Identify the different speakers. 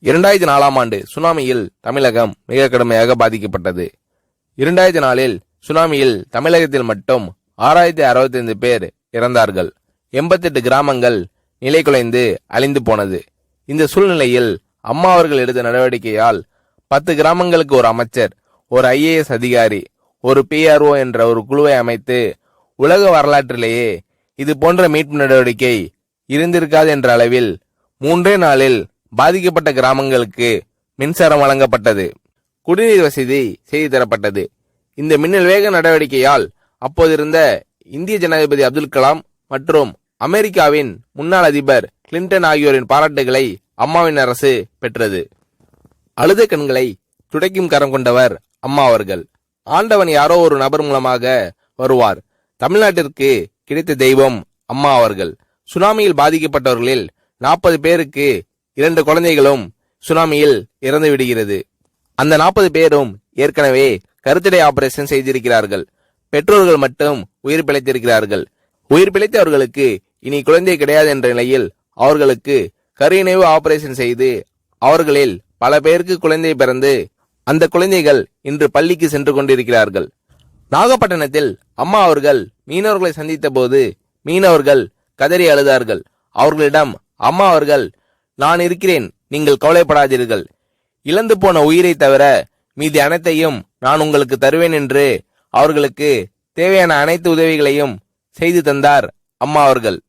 Speaker 1: 2004ஆம் ஆண்டு சுனாமியில் தமிழகம் மிக கடுமையாக பாதிக்கப்பட்டது. 2004இல் சுனாமியில் தமிழகத்தில் மட்டும் 6065 பேர் இறந்தார்கள். 88 கிராமங்கள் நிலைகுலைந்து அழிந்து போனது. இந்த சூழ்நிலையில் அம்மா அவர்கள் எடுத்த நடவடிக்கையால் 10 கிராமங்களுக்கு ஒரு அமைச்சர், ஒரு IAS அதிகாரி, ஒரு PRO என்ற ஒரு குழுவை அமைத்து உலக வரலாற்றிலேயே இது போன்ற மீட்பு நடவடிக்கை இருந்திருக்காது என்ற அளவில் 3 நாளில் பாதிக்கப்பட்ட கிராமங்களுக்கு மின்சாரம் வழங்கப்பட்டது. குடிநீர் வசதி செய்து தரப்பட்டது. இந்த மின்னல் வேக நடவடிக்கையால் அப்போதிருந்த இந்திய ஜனாதிபதி அப்துல் கலாம் மற்றும் அமெரிக்காவின் முன்னாள் அதிபர் கிளின்டன் ஆகியோரின் பாராட்டுகளை அம்மாவின் அரசு பெற்றது. அழுத கண்களை துடைக்கும் கரம் கொண்டவர் அம்மா அவர்கள். ஆண்டவன் யாரோ ஒரு நபர் மூலமாக வருவார். தமிழ்நாட்டிற்கு கிடைத்த தெய்வம் அம்மா அவர்கள். சுனாமியில் பாதிக்கப்பட்டவர்களில் 40 பேருக்கு 2 குழந்தைகளும் சுனாமியில் இறந்து விடுகிறது. அந்த 40 பேரும் ஏற்கனவே கருத்தடை ஆபரேஷன் செய்திருக்கிறார்கள். பெற்றோர்கள் மட்டும் உயிர் பிழைத்திருக்கிறார்கள். உயிர் பிழைத்தவர்களுக்கு இனி குழந்தை கிடையாது என்ற நிலையில் அவர்களுக்கு கருணைவு ஆபரேஷன் செய்து அவர்களில் பல பேருக்கு குழந்தை பிறந்து அந்த குழந்தைகள் இன்று பள்ளிக்கு சென்று கொண்டிருக்கிறார்கள். நாகப்பட்டினத்தில் அம்மா அவர்கள் மீனவர்களை சந்தித்த போது மீனவர்கள் கதறி அழுதார்கள். அவர்களிடம் அம்மா அவர்கள், நான் இருக்கிறேன், நீங்கள் கவலைப்படாதீர்கள், இழந்து போன உயிரை தவிர மீதி அனைத்தையும் நான் உங்களுக்கு தருவேன் என்று அவர்களுக்கு தேவையான அனைத்து உதவிகளையும் செய்து தந்தார் அம்மா அவர்கள்.